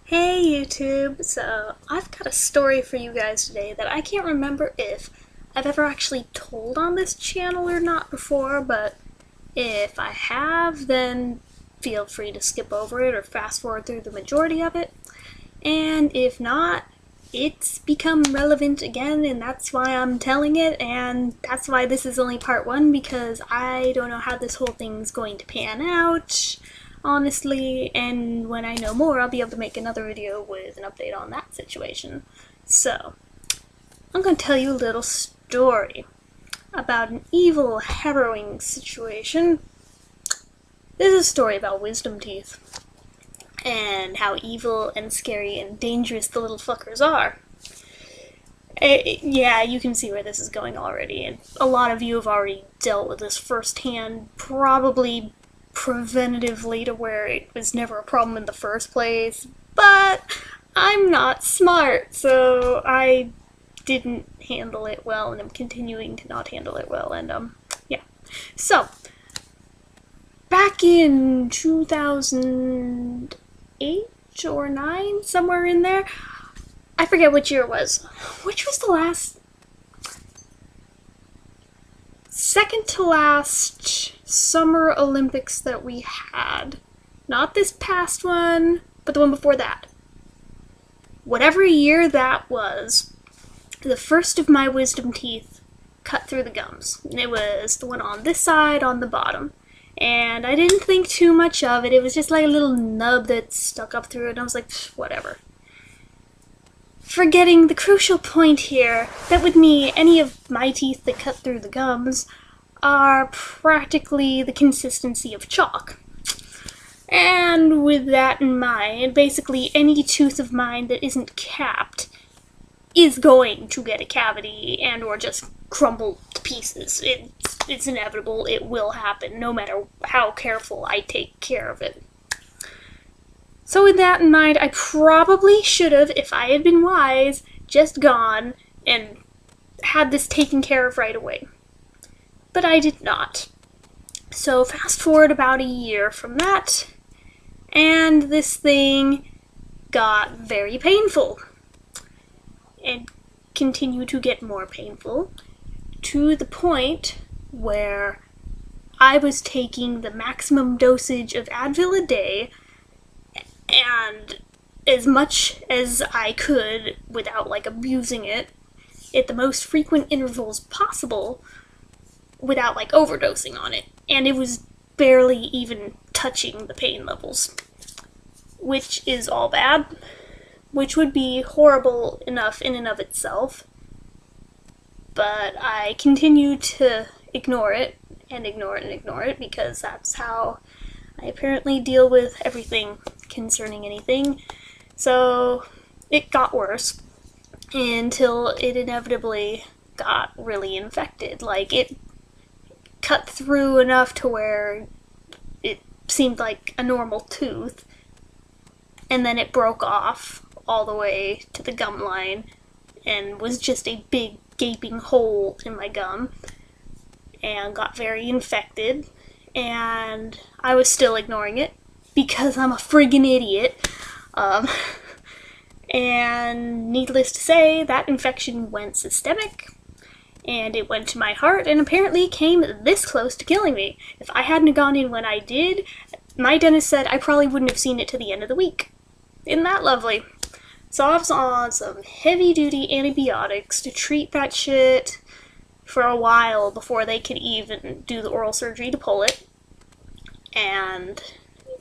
Hey YouTube! So, I've got a story for you guys today that I can't remember if I've ever actually told on this channel or not before, but if I have, then feel free to skip over it or fast forward through the majority of it. And if not, it's become relevant again, and that's why I'm telling it, and that's why this is only part one, because I don't know how this whole thing's going to pan out, honestly, and when I know more, I'll be able to make another video with an update on that situation. So, I'm going to tell you a little story about an evil, harrowing situation. This is a story about wisdom teeth and how evil and scary and dangerous the little fuckers are. Yeah, you can see where this is going already, and a lot of you have already dealt with this firsthand, probably preventatively to where it was never a problem in the first place, but I'm not smart, so I didn't handle it well, and I'm continuing to not handle it well, and yeah. So, back in 2008 or 9, somewhere in there, I forget which year it was. Which was the last... second to last Summer Olympics that we had. Not this past one, but the one before that. Whatever year that was, the first of my wisdom teeth cut through the gums. It was the one on this side, on the bottom. And I didn't think too much of it. It was just like a little nub that stuck up through it, and I was like, whatever. Forgetting the crucial point here, that with me, any of my teeth that cut through the gums are practically the consistency of chalk. And with that in mind, basically any tooth of mine that isn't capped is going to get a cavity and or just crumble to pieces. It's inevitable, it will happen, no matter how careful I take care of it. So with that in mind, I probably should have, if I had been wise, just gone and had this taken care of right away. But I did not. So fast forward about a year from that, and this thing got very painful. And continued to get more painful, to the point where I was taking the maximum dosage of Advil a day, and as much as I could without like abusing it at the most frequent intervals possible without like overdosing on it, and it was barely even touching the pain levels, which is all bad, which would be horrible enough in and of itself, but I continued to ignore it and ignore it and ignore it because that's how I apparently deal with everything concerning anything. So it got worse until it inevitably got really infected. Like, it cut through enough to where it seemed like a normal tooth, and then it broke off all the way to the gum line and was just a big gaping hole in my gum and got very infected. And I was still ignoring it because I'm a friggin' idiot. And needless to say, that infection went systemic, and it went to my heart, and apparently came this close to killing me. If I hadn't gone in when I did, my dentist said I probably wouldn't have seen it to the end of the week. Isn't that lovely? So I was on some heavy-duty antibiotics to treat that shit for a while before they could even do the oral surgery to pull it, and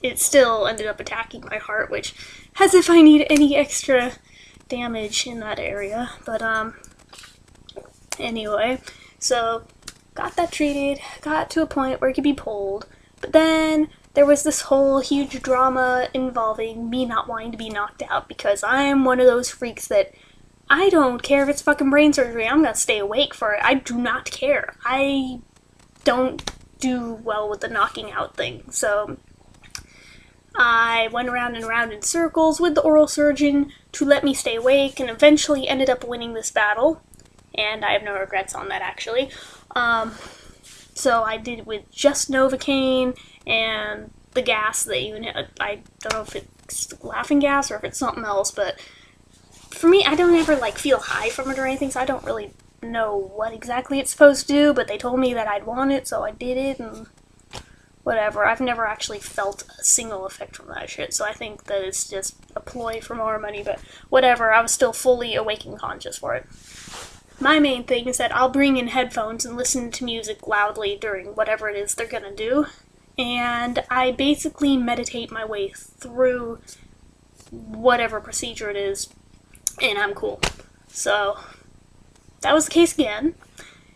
it still ended up attacking my heart, which, as if I need any extra damage in that area. But anyway, so got that treated, got to a point where it could be pulled, but then there was this whole huge drama involving me not wanting to be knocked out, because I am one of those freaks that I don't care if it's fucking brain surgery, I'm gonna stay awake for it. I do not care. I don't do well with the knocking out thing, so I went around and around in circles with the oral surgeon to let me stay awake, and eventually ended up winning this battle, and I have no regrets on that, actually. So I did it with just Novocaine and the gas that you know, I don't know if it laughing gas or if it's something else, but for me, I don't ever like feel high from it or anything, so I don't really know what exactly it's supposed to do, but they told me that I'd want it, so I did it, and whatever. I've never actually felt a single effect from that shit, so I think that it's just a ploy for more money, but whatever, I was still fully awake and conscious for it. My main thing is that I'll bring in headphones and listen to music loudly during whatever it is they're gonna do, and I basically meditate my way through whatever procedure it is, and I'm cool. So that was the case again,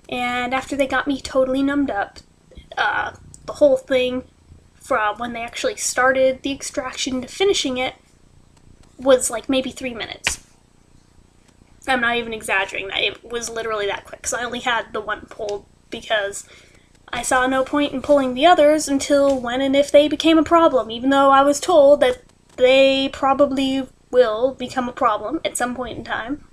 and after they got me totally numbed up, the whole thing, from when they actually started the extraction to finishing it, was like maybe 3 minutes. I'm not even exaggerating that. It was literally that quick, because I only had the one pulled because I saw no point in pulling the others until when and if they became a problem, even though I was told that they probably will become a problem at some point in time.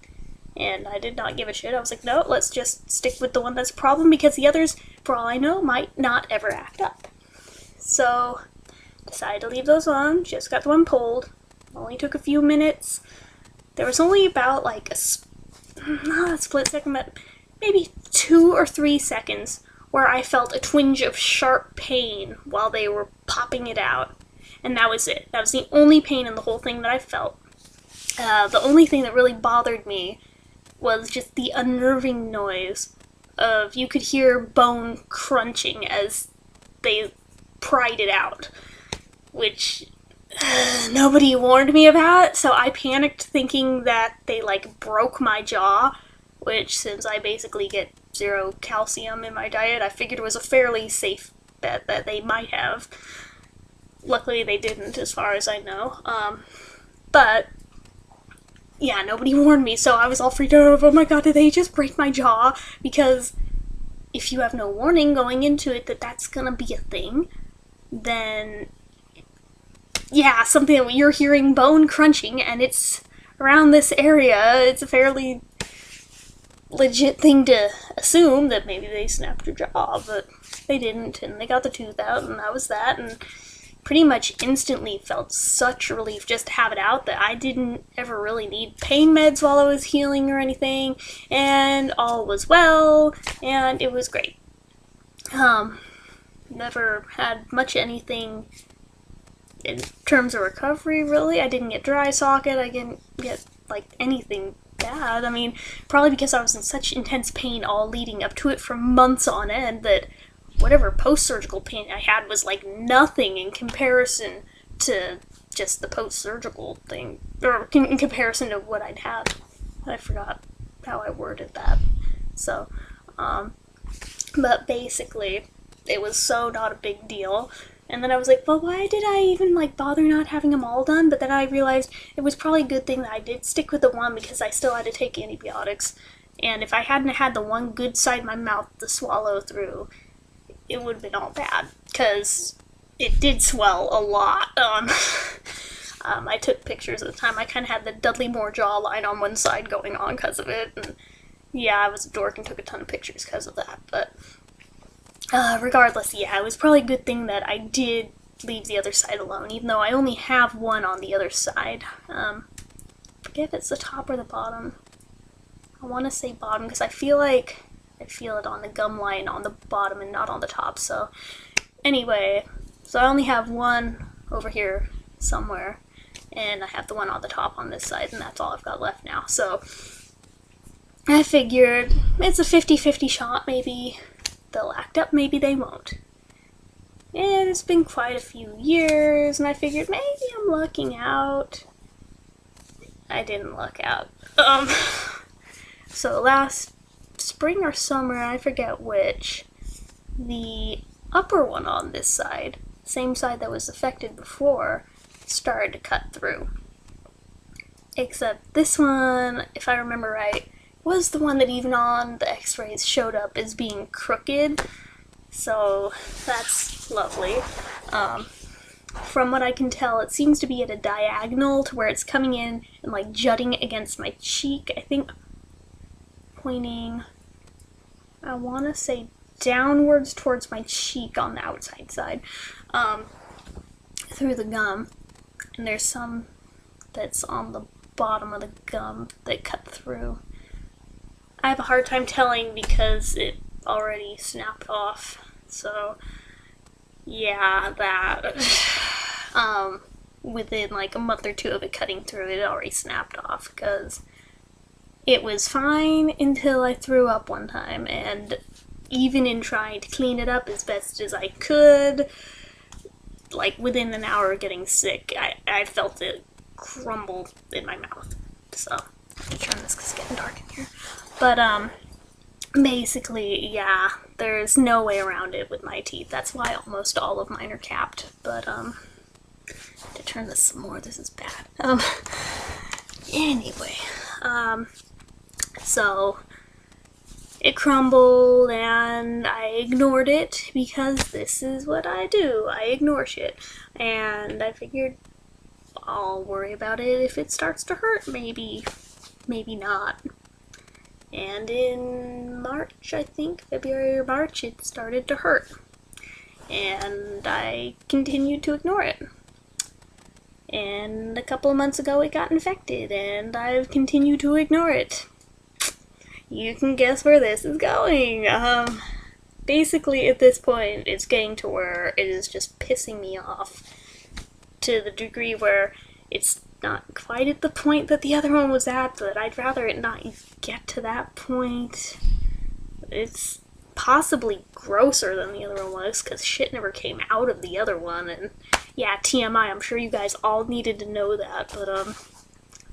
And I did not give a shit. I was like, no, let's just stick with the one that's a problem, because the others, for all I know, might not ever act up. So, decided to leave those on, just got the one pulled. Only took a few minutes. There was only about like not a split second, but maybe 2 or 3 seconds where I felt a twinge of sharp pain while they were popping it out. And that was it. That was the only pain in the whole thing that I felt. The only thing that really bothered me was just the unnerving noise of, you could hear bone crunching as they pried it out, which nobody warned me about, so I panicked thinking that they like broke my jaw, which, since I basically get 0 calcium in my diet, I figured it was a fairly safe bet that they might have. Luckily they didn't, as far as I know. But yeah, nobody warned me, so I was all freaked out. Oh my god, did they just break my jaw? Because if you have no warning going into it that that's gonna be a thing, then yeah, something that you're hearing bone crunching and it's around this area, it's a fairly legit thing to assume that maybe they snapped your jaw, but they didn't, and they got the tooth out, and that was that, and pretty much instantly felt such relief just to have it out that I didn't ever really need pain meds while I was healing or anything, and all was well, and it was great. Never had much anything in terms of recovery, really. I didn't get dry socket, I didn't get, like, anything bad. I mean, probably because I was in such intense pain all leading up to it for months on end that whatever post-surgical pain I had was like nothing in comparison to just the post-surgical thing, or in comparison to what I'd had. I forgot how I worded that. So, but basically, it was so not a big deal. And then I was like, well, why did I even, like, bother not having them all done? But then I realized it was probably a good thing that I did stick with the one, because I still had to take antibiotics. And if I hadn't had the one good side of my mouth to swallow through, it would have been all bad, because it did swell a lot. I took pictures at the time. I kind of had the Dudley Moore jawline on one side going on because of it. And yeah, I was a dork and took a ton of pictures because of that. But regardless, yeah, it was probably a good thing that I did leave the other side alone, even though I only have one on the other side. Forget if it's the top or the bottom. I want to say bottom, because I feel like I feel it on the gum line on the bottom and not on the top. So anyway, so I only have one over here somewhere, and I have the one on the top on this side, and that's all I've got left now. So I figured it's a 50-50 shot. Maybe they'll act up, maybe they won't. And it's been quite a few years, and I figured maybe I'm lucking out. I didn't luck out. So last spring or summer, I forget which, the upper one on this side, same side that was affected before, started to cut through. Except this one, if I remember right, was the one that even on the x-rays showed up as being crooked, so that's lovely. From what I can tell, it seems to be at a diagonal to where it's coming in and like jutting against my cheek, I think pointing, I want to say downwards towards my cheek on the outside side, through the gum. and there's some that's on the bottom of the gum that cut through. I have a hard time telling because it already snapped off. So yeah, that within like a month or two of it cutting through, it already snapped off because it was fine until I threw up one time, and even in trying to clean it up as best as I could, like within an hour of getting sick, I felt it crumble in my mouth. So let me turn this because it's getting dark in here. But basically, yeah, there's no way around it with my teeth. That's why almost all of mine are capped. But to turn this some more, this is bad. Anyway, so it crumbled and I ignored it because this is what I do. I ignore shit. And I figured I'll worry about it if it starts to hurt, maybe not. And in March, I think, February or March, it started to hurt. And I continued to ignore it. And a couple of months ago it got infected, and I've continued to ignore it. You can guess where this is going. Basically at this point it's getting to where it is just pissing me off to the degree where it's not quite at the point that the other one was at, but I'd rather it not get to that point. It's possibly grosser than the other one was, because shit never came out of the other one, and yeah, TMI, I'm sure you guys all needed to know that, but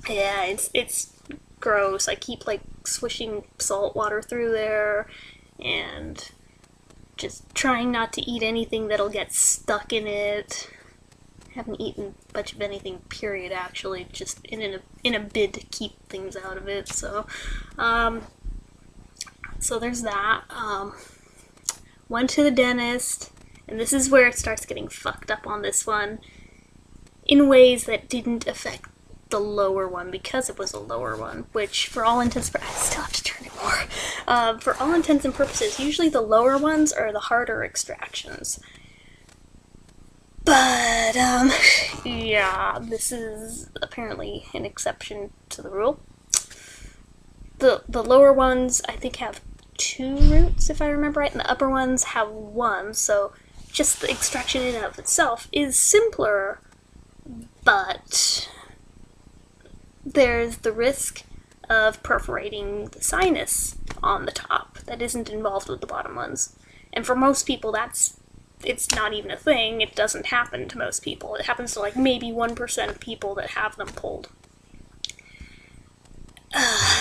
yeah, it's gross. I keep like swishing salt water through there, and just trying not to eat anything that'll get stuck in it. Haven't eaten much of anything, period, actually, just in a bid to keep things out of it, so so there's that. Went to the dentist, and this is where it starts getting fucked up on this one, in ways that didn't affect the lower one, because it was a lower one, which for all intents I still have to turn it more. For all intents and purposes, usually the lower ones are the harder extractions. But, yeah, this is apparently an exception to the rule. The lower ones, I think, have 2 roots, if I remember right, and the upper ones have 1, so just the extraction in and of itself is simpler, but there's the risk of perforating the sinus on the top that isn't involved with the bottom ones. And for most people, it's not even a thing. It doesn't happen to most people. It happens to like maybe 1% of people that have them pulled.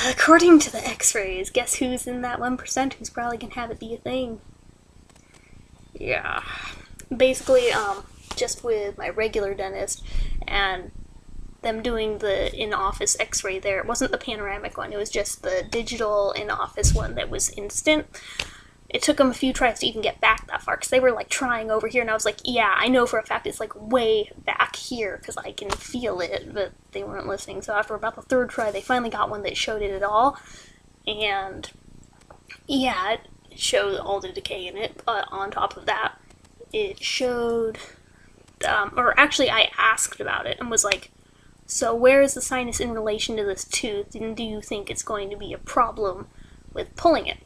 According to the x-rays, guess who's in that 1% who's probably gonna have it be a thing? Yeah. Basically, just with my regular dentist and them doing the in-office x-ray there, it wasn't the panoramic one, it was just the digital in-office one that was instant. It took them a few tries to even get back that far, because they were like trying over here, and I was like, yeah, I know for a fact it's like way back here, because I can feel it, but they weren't listening. So after about the 3rd try, they finally got one that showed it at all, and yeah, it showed all the decay in it, but on top of that, it showed, or actually I asked about it, and was like, so where is the sinus in relation to this tooth, and do you think it's going to be a problem with pulling it?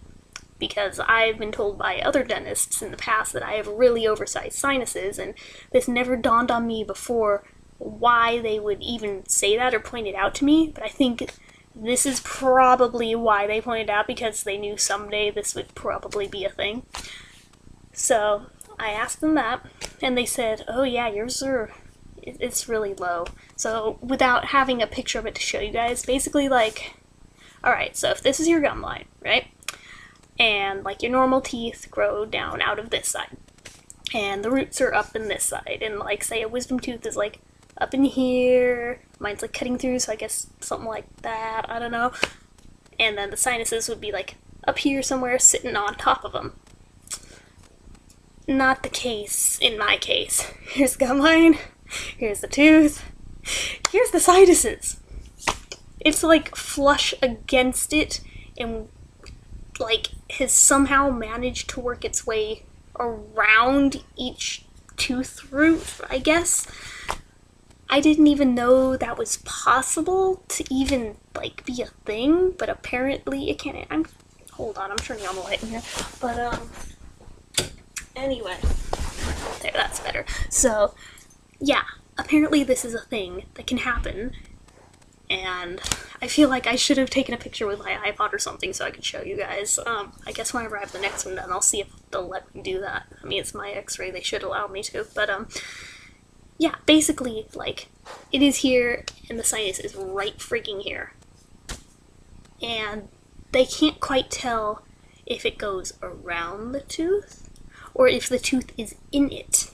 Because I've been told by other dentists in the past that I have really oversized sinuses, and this never dawned on me before why they would even say that or point it out to me, but I think this is probably why they pointed it out, because they knew someday this would probably be a thing. So I asked them that, and they said, oh yeah, yours are, it's really low. So without having a picture of it to show you guys, basically like, alright, so if this is your gum line, right? And like your normal teeth grow down out of this side, and the roots are up in this side, and like say a wisdom tooth is like up in here, mine's like cutting through, so I guess something like that, I don't know, and then the sinuses would be like up here somewhere sitting on top of them. Not the case in my case. Here's the gum line, here's the tooth, here's the sinuses. It's like flush against it, and like has somehow managed to work its way around each tooth root, I guess. I didn't even know that was possible to even, like, be a thing, but apparently it can. Hold on, I'm turning on the light in here. But, anyway. There, that's better. So, yeah, apparently this is a thing that can happen, and I feel like I should have taken a picture with my iPod or something so I could show you guys. I guess whenever I have the next one done, I'll see if they'll let me do that. I mean, it's my x-ray, they should allow me to, but, yeah, basically, like, it is here, and the sinus is right freaking here. And they can't quite tell if it goes around the tooth, or if the tooth is in it.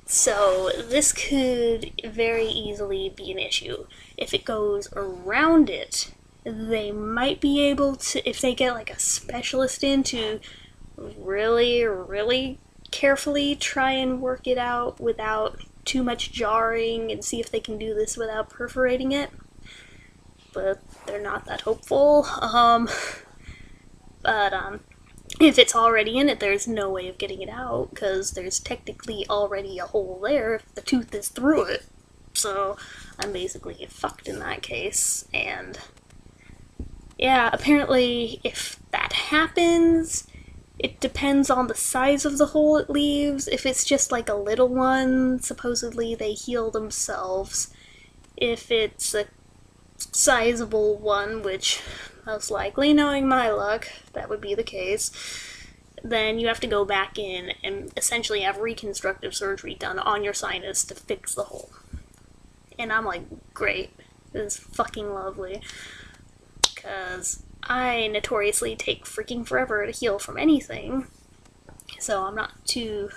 So this could very easily be an issue. If it goes around it, they might be able to, if they get like a specialist in to really, really carefully try and work it out without too much jarring and see if they can do this without perforating it. But they're not that hopeful. If it's already in it, there's no way of getting it out, because there's technically already a hole there if the tooth is through it. So I'm basically fucked in that case. And yeah, apparently if that happens, it depends on the size of the hole it leaves. If it's just like a little one, supposedly they heal themselves. If it's a sizable one, which most likely, knowing my luck, that would be the case, then you have to go back in and essentially have reconstructive surgery done on your sinus to fix the hole. And I'm like, great, this is fucking lovely, because I notoriously take freaking forever to heal from anything, so I'm not too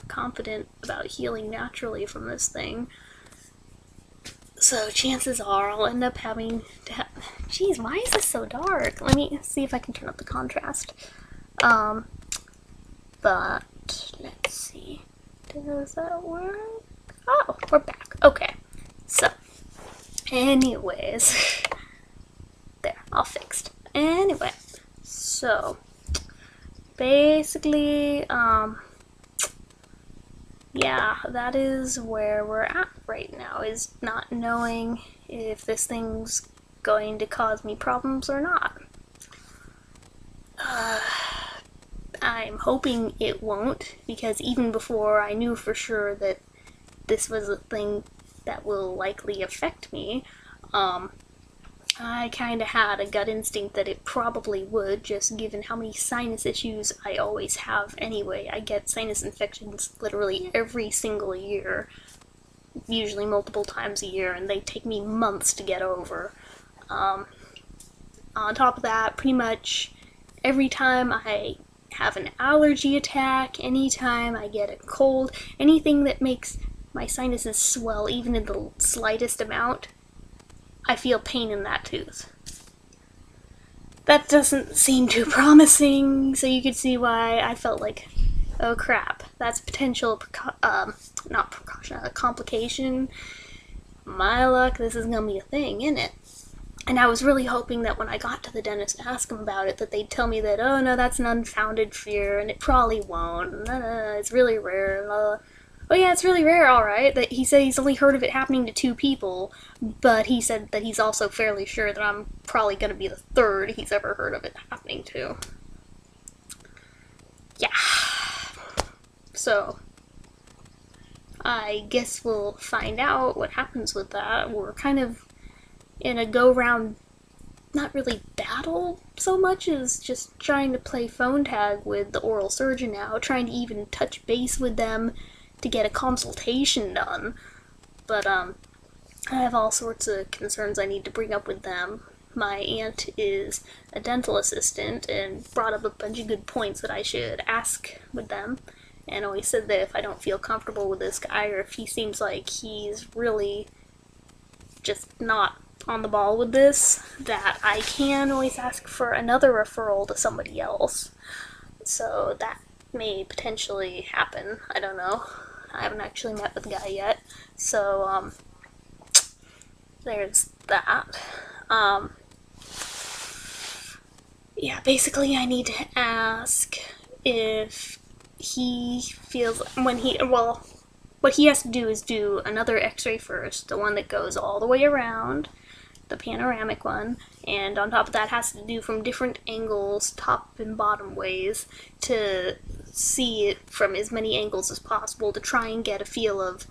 confident about healing naturally from this thing. So chances are I'll end up having to Jeez, why is this so dark? Let me see if I can turn up the contrast. But let's see. Does that work? Oh, we're back. Okay. So, anyways. There, all fixed. Anyway, so basically, yeah, that is where we're at right now, is not knowing if this thing's going to cause me problems or not. I'm hoping it won't, because even before I knew for sure that this was a thing that will likely affect me, I kind of had a gut instinct that it probably would, just given how many sinus issues I always have anyway. I get sinus infections literally every single year, usually multiple times a year, and they take me months to get over. On top of that, pretty much every time I have an allergy attack, anytime I get a cold, anything that makes my sinuses swell even in the slightest amount, I feel pain in that tooth. That doesn't seem too promising, so you could see why I felt like, oh crap, that's potential, not precaution, a complication. My luck, this is gonna be a thing, isn't it? And I was really hoping that when I got to the dentist to ask him about it, that they'd tell me that, oh no, that's an unfounded fear, and it probably won't. It's really rare. Oh yeah, it's really rare, alright. That he said he's only heard of it happening to 2 people, but he said that he's also fairly sure that I'm probably gonna be the 3rd he's ever heard of it happening to. Yeah. So, I guess we'll find out what happens with that. We're kind of in a go-round, not really battle so much as just trying to play phone tag with the oral surgeon now, trying to even touch base with them to get a consultation done. But I have all sorts of concerns I need to bring up with them. My aunt is a dental assistant and brought up a bunch of good points that I should ask with them, and always said that if I don't feel comfortable with this guy, or if he seems like he's really just not on the ball with this, that I can always ask for another referral to somebody else. So that may potentially happen. I don't know. I haven't actually met with the guy yet. So, there's that. Yeah, basically I need to ask if he feels, when what he has to do is do another x-ray first, the one that goes all the way around, the panoramic one, and on top of that has to do from different angles, top and bottom ways, to see it from as many angles as possible to try and get a feel of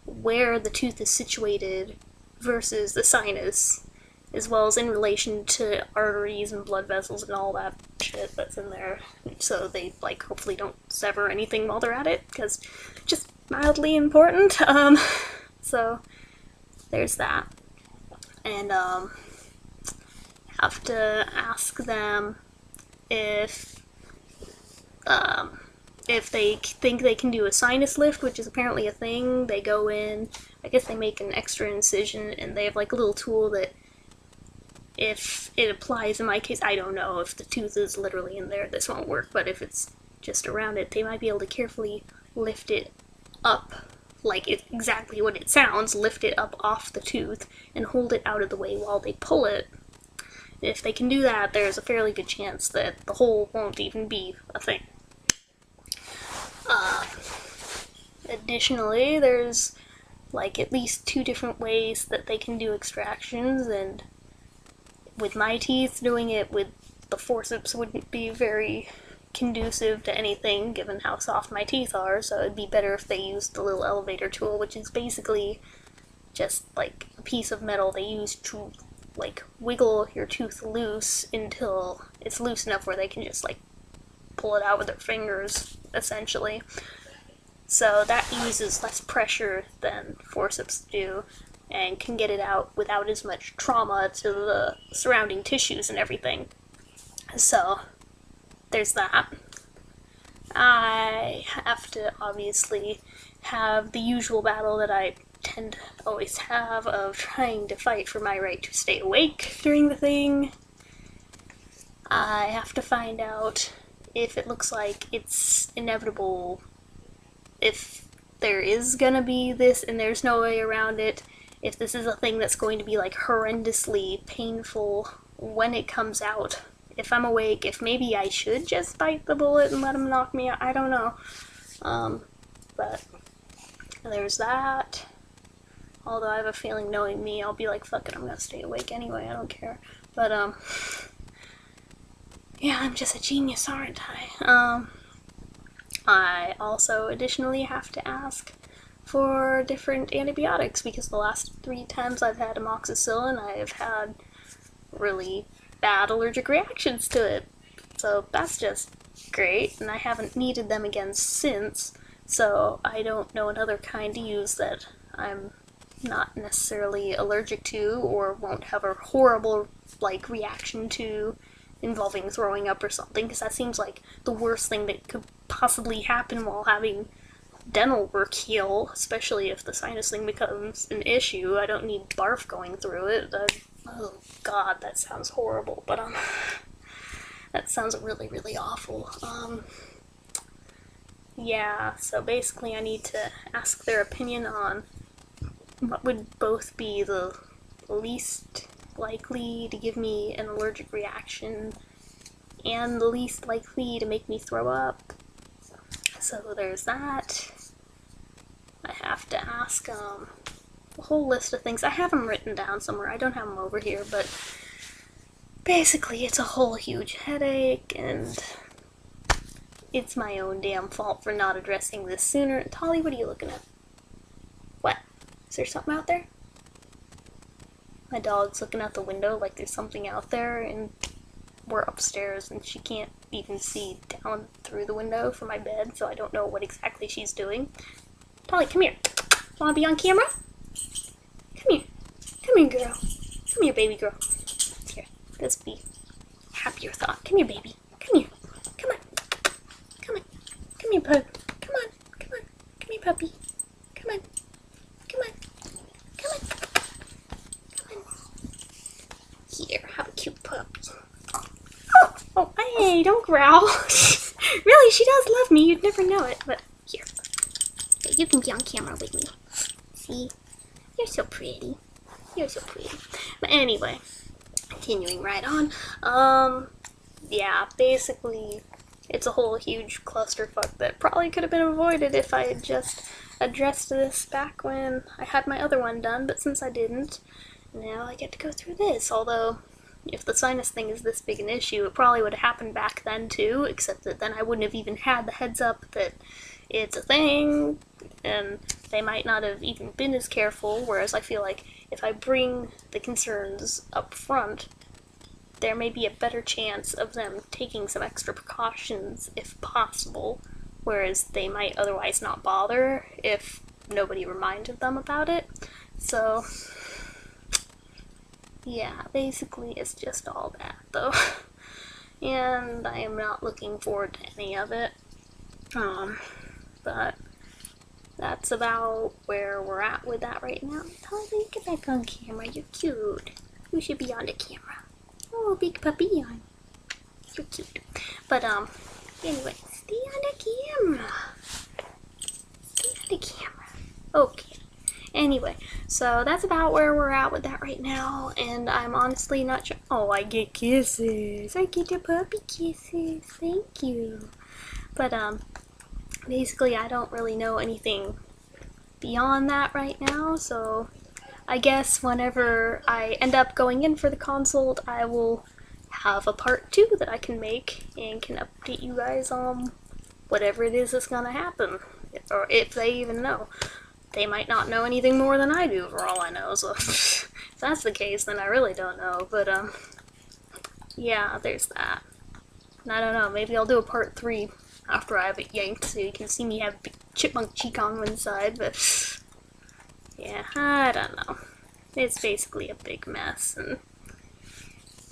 where the tooth is situated versus the sinus, as well as in relation to arteries and blood vessels and all that shit that's in there, so they, like, hopefully don't sever anything while they're at it, because just mildly important. So there's that. And have to ask them if they think they can do a sinus lift, which is apparently a thing. They go in, I guess they make an extra incision, and they have like a little tool that, if it applies, in my case, I don't know if the tooth is literally in there, this won't work, but if it's just around it, they might be able to carefully lift it up, like it's exactly what it sounds, lift it up off the tooth and hold it out of the way while they pull it. If they can do that, there's a fairly good chance that the hole won't even be a thing. Additionally, there's like at least 2 different ways that they can do extractions, and with my teeth, doing it with the forceps wouldn't be very conducive to anything given how soft my teeth are, so it'd be better if they used the little elevator tool, which is basically just like a piece of metal they use to like wiggle your tooth loose until it's loose enough where they can just like pull it out with their fingers, essentially. So that uses less pressure than forceps do, and can get it out without as much trauma to the surrounding tissues and everything. So there's that. I have to obviously have the usual battle that I tend to always have of trying to fight for my right to stay awake during the thing. I have to find out if it looks like it's inevitable, if there is gonna be this and there's no way around it, if this is a thing that's going to be like horrendously painful when it comes out, if I'm awake, if maybe I should just bite the bullet and let him knock me out, I don't know. But there's that. Although I have a feeling, knowing me, I'll be like, fuck it, I'm gonna stay awake anyway, I don't care. But, yeah, I'm just a genius, aren't I? I also additionally have to ask for different antibiotics, because the last 3 times I've had amoxicillin, I've had really bad allergic reactions to it. So that's just great, and I haven't needed them again since, so I don't know another kind to use that I'm not necessarily allergic to or won't have a horrible, like, reaction to involving throwing up or something, because that seems like the worst thing that could possibly happen while having dental work heal, especially if the sinus thing becomes an issue. I don't need barf going through it. Oh god, that sounds horrible, but that sounds really, really awful. Yeah, so basically I need to ask their opinion on what would both be the least likely to give me an allergic reaction and the least likely to make me throw up. So there's that. I have to ask a whole list of things. I have them written down somewhere. I don't have them over here, but basically it's a whole huge headache, and it's my own damn fault for not addressing this sooner. Tolly, what are you looking at? What? Is there something out there? My dog's looking out the window like there's something out there, and we're upstairs and she can't even see down through the window from my bed, so I don't know what exactly she's doing. Tolly, come here. Wanna be on camera? Come here. Come here, girl. Come here, baby girl. Here, let's be happier thought. Come here, baby. Come here. Come on. Come on. Come here, pup. Come on. Come on. Come here, puppy. Come on. Come on. Come on. Come on. Here, have a cute puppy. Oh, hey, don't growl. Really, she does love me. You'd never know it, but here. Hey, you can be on camera with me. See? You're so pretty. You're so pretty. But anyway, continuing right on. Yeah, basically, it's a whole huge clusterfuck that probably could have been avoided if I had just addressed this back when I had my other one done, but since I didn't, now I get to go through this. Although, if the sinus thing is this big an issue, it probably would have happened back then too, except that then I wouldn't have even had the heads up that it's a thing, and they might not have even been as careful, whereas I feel like if I bring the concerns up front, there may be a better chance of them taking some extra precautions if possible, whereas they might otherwise not bother if nobody reminded them about it. So, yeah, basically it's just all that, though. And I am not looking forward to any of it. But that's about where we're at with that right now. Totally, get back on camera, you're cute. You should be on the camera. Oh, big puppy on. You're cute. But, anyway, stay on the camera. Stay on the camera. Okay. Anyway, so that's about where we're at with that right now, and I'm honestly not sure. Oh, I get kisses. I get the puppy kisses. Thank you. But, basically, I don't really know anything beyond that right now, so I guess whenever I end up going in for the consult, I will have a part 2 that I can make and can update you guys on whatever it is that's gonna happen, or if they even know. They might not know anything more than I do, for all I know, so if that's the case, then I really don't know, but, yeah, there's that. And I don't know, maybe I'll do a part 3 after I have it yanked, so you can see me have a big chipmunk cheek on one side, but yeah, I don't know. It's basically a big mess, and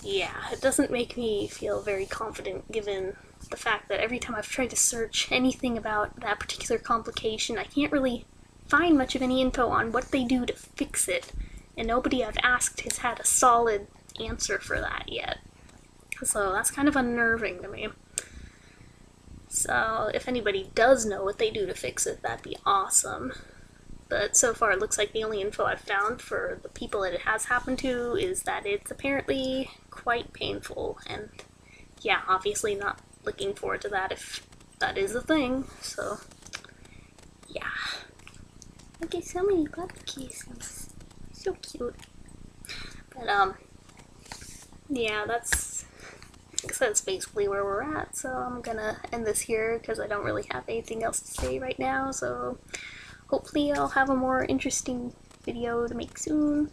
yeah, it doesn't make me feel very confident given the fact that every time I've tried to search anything about that particular complication, I can't really find much of any info on what they do to fix it, and nobody I've asked has had a solid answer for that yet. So that's kind of unnerving to me. So if anybody does know what they do to fix it, that'd be awesome. But so far it looks like the only info I've found for the people that it has happened to is that it's apparently quite painful, and yeah, obviously not looking forward to that if that is a thing, so yeah. I get so many puppy kisses. So cute. But yeah, I guess that's basically where we're at, so I'm gonna end this here because I don't really have anything else to say right now, so hopefully I'll have a more interesting video to make soon.